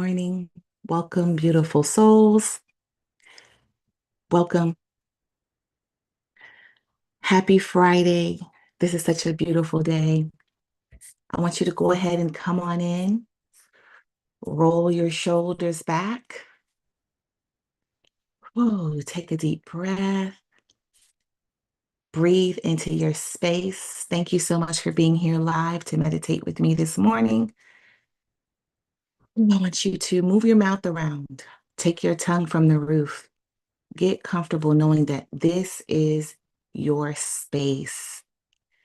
morning. Welcome, beautiful souls. Welcome. Happy Friday. This is such a beautiful day. I want you to go ahead and come on in. Roll your shoulders back. Whoa, take a deep breath. Breathe into your space. Thank you so much for being here live to meditate with me this morning. I want you to move your mouth around. Take your tongue from the roof. Get comfortable knowing that this is your space.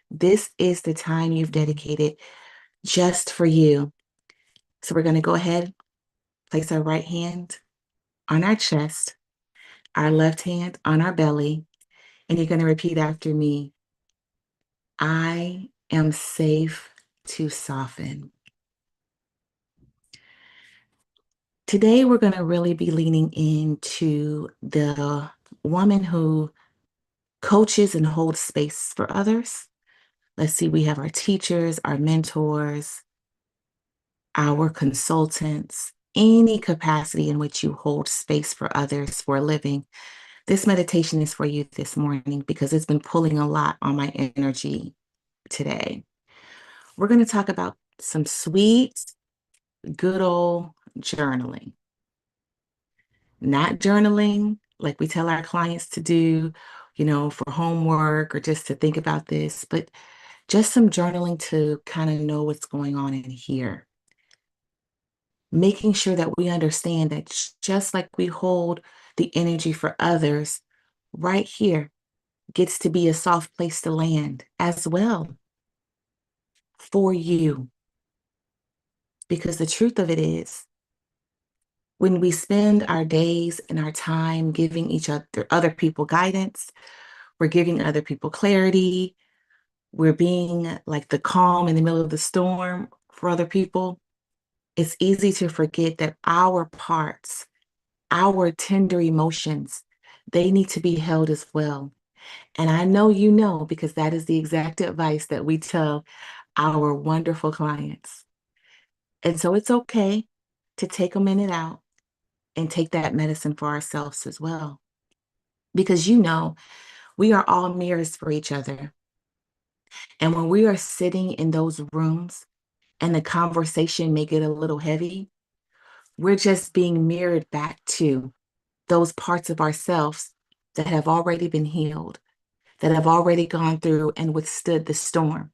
This is the time you've dedicated just for you. So we're going to go ahead, place our right hand on our chest, our left hand on our belly, and you're going to repeat after me. I am safe to soften. Today, we're going to really be leaning into the woman who coaches and holds space for others. Let's see, we have our teachers, our mentors, our consultants, any capacity in which you hold space for others for a living. This meditation is for you this morning because it's been pulling a lot on my energy today. We're going to talk about some sweet, good old journaling. Not journaling like we tell our clients to do, for homework or just to think about this, but just some journaling to kind of know what's going on in here. Making sure that we understand that just like we hold the energy for others, right here gets to be a soft place to land as well for you. Because the truth of it is, when we spend our days and our time giving each other people guidance, we're giving other people clarity, we're being like the calm in the middle of the storm for other people, it's easy to forget that our parts, our tender emotions, they need to be held as well. And I know you know, because that is the exact advice that we tell our wonderful clients. And so it's okay to take a minute out and take that medicine for ourselves as well. Because we are all mirrors for each other. And when we are sitting in those rooms and the conversation may get a little heavy, we're just being mirrored back to those parts of ourselves that have already been healed, that have already gone through and withstood the storm.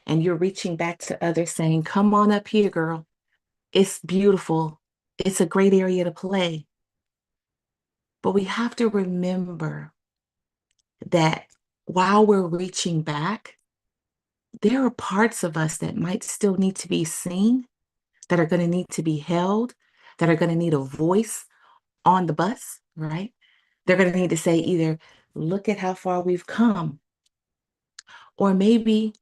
And you're reaching back to others saying, come on up here, girl. It's beautiful. It's a great area to play. But we have to remember that while we're reaching back, there are parts of us that might still need to be seen, that are going to need to be held, that are going to need a voice on the bus, right? They're going to need to say either, look at how far we've come, or maybe,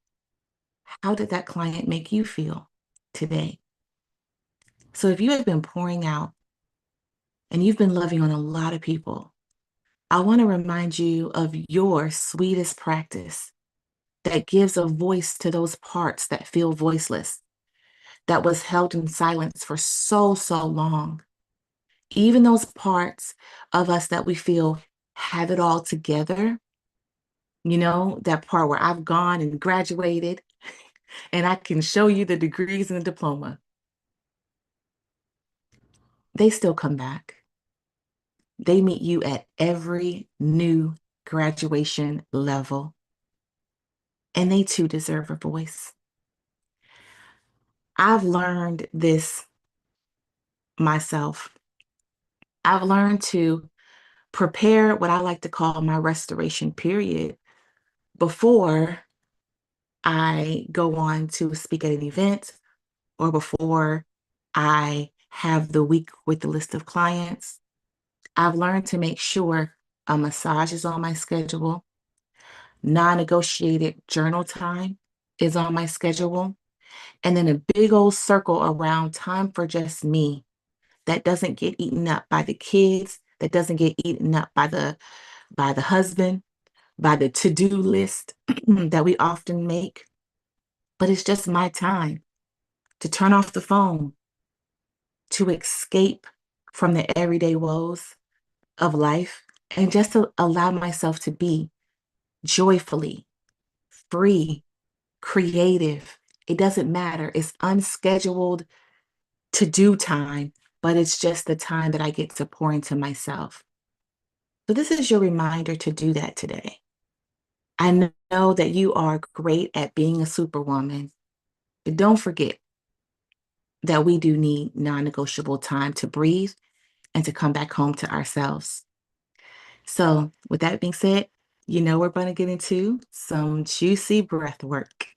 how did that client make you feel today? So if you have been pouring out and you've been loving on a lot of people, I want to remind you of your sweetest practice that gives a voice to those parts that feel voiceless, that was held in silence for so, so long. Even those parts of us that we feel have it all together, that part where I've gone and graduated and I can show you the degrees and the diploma, they still come back. They meet you at every new graduation level, and they too deserve a voice. I've learned this myself. I've learned to prepare what I like to call my restoration period before I go on to speak at an event or before I have the week with the list of clients. I've learned to make sure a massage is on my schedule, non-negotiated journal time is on my schedule, and then a big old circle around time for just me that doesn't get eaten up by the kids, that doesn't get eaten up by the husband, by the to-do list that we often make. But it's just my time to turn off the phone, to escape from the everyday woes of life and just to allow myself to be joyfully free, creative. It doesn't matter. It's unscheduled to do time, but it's just the time that I get to pour into myself. So, this is your reminder to do that today. I know that you are great at being a superwoman, but don't forget that we do need non negotiable time to breathe and to come back home to ourselves. So, with that being said, we're going to get into some juicy breath work.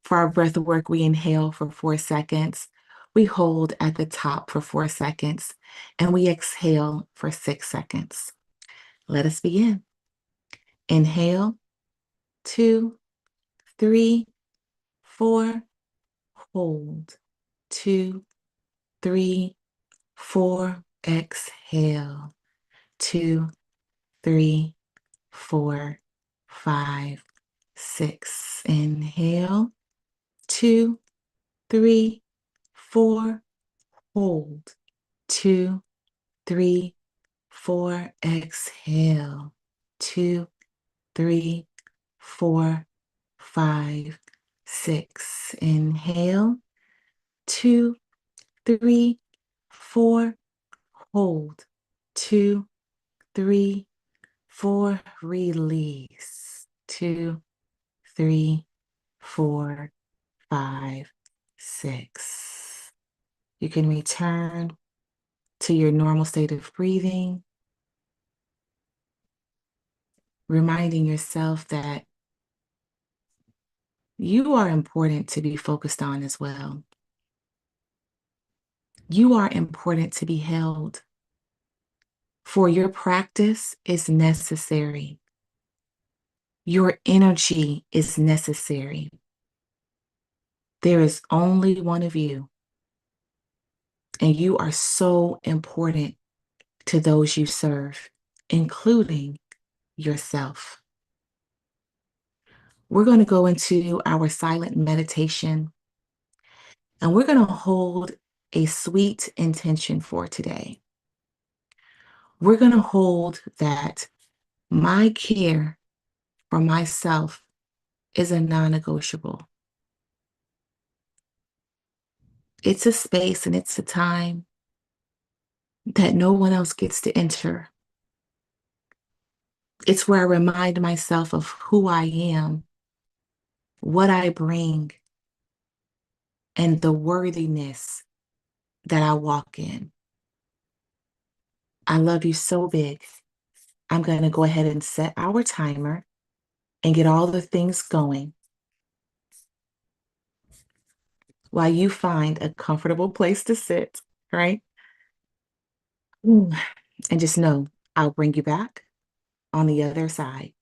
For our breath work, we inhale for 4 seconds, we hold at the top for 4 seconds, and we exhale for 6 seconds. Let us begin. Inhale, 2, 3, 4, hold. 2, 3, 4, exhale. 2, 3, 4, 5, 6. Inhale. 2, 3, 4, hold. 2, 3, 4, exhale. 2, 3, 4, 5, 6. Inhale. 2, 3, 4, hold. 2, 3, 4, release. 2, 3, 4, 5, 6. You can return to your normal state of breathing, reminding yourself that you are important to be focused on as well. You are important to be held, for your practice is necessary. Your energy is necessary. There is only one of you, and you are so important to those you serve, including yourself. We're going to go into our silent meditation, and we're going to hold a sweet intention for today. We're going to hold that my care for myself is a non negotiable. It's a space and it's a time that no one else gets to enter. It's where I remind myself of who I am, what I bring, and the worthiness that I walk in. I love you so big. I'm going to go ahead and set our timer and get all the things going while you find a comfortable place to sit, right? Ooh. And just know I'll bring you back on the other side.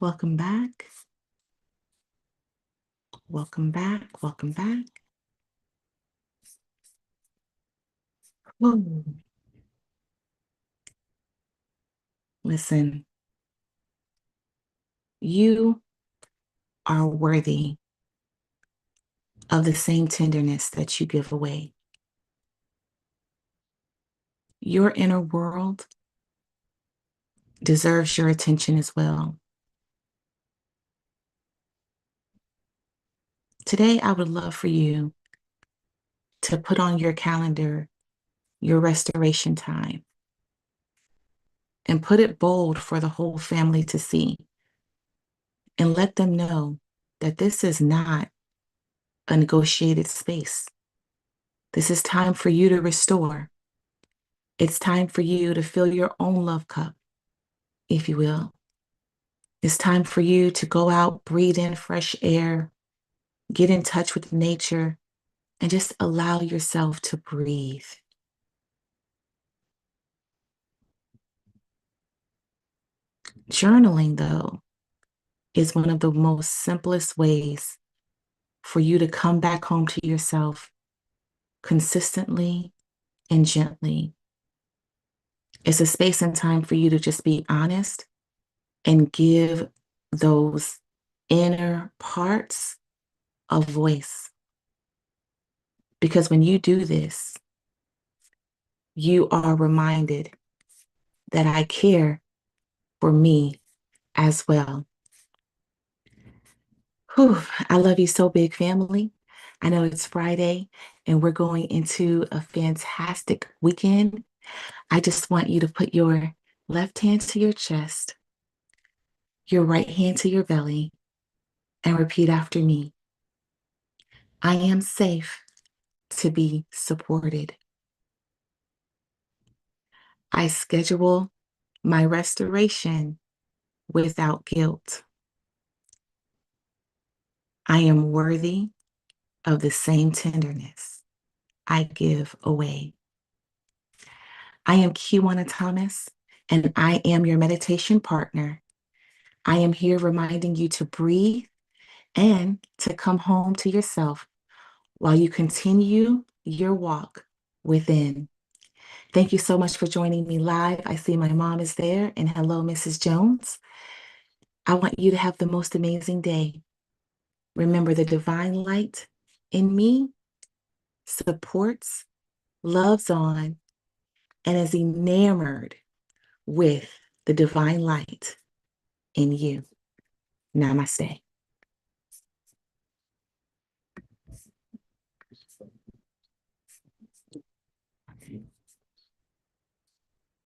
Welcome back. Welcome back. Welcome back. Woo. Listen, you are worthy of the same tenderness that you give away. Your inner world deserves your attention as well. Today, I would love for you to put on your calendar your restoration time and put it bold for the whole family to see and let them know that this is not a negotiated space. This is time for you to restore. It's time for you to fill your own love cup, if you will. It's time for you to go out, breathe in fresh air, get in touch with nature, and just allow yourself to breathe. Journaling, though, is one of the most simplest ways for you to come back home to yourself consistently and gently. It's a space and time for you to just be honest and give those inner parts a voice. Because when you do this, you are reminded that I care for me as well. Whew, I love you so big, family. I know it's Friday and we're going into a fantastic weekend. I just want you to put your left hand to your chest, your right hand to your belly, and repeat after me. I am safe to be supported. I schedule my restoration without guilt. I am worthy of the same tenderness I give away. I am Kiwana Thomas, and I am your meditation partner. I am here reminding you to breathe and to come home to yourself while you continue your walk within. Thank you so much for joining me live. I see my mom is there, and hello, Mrs. Jones. I want you to have the most amazing day. Remember, the divine light in me supports, loves on, and is enamored with the divine light in you. Namaste.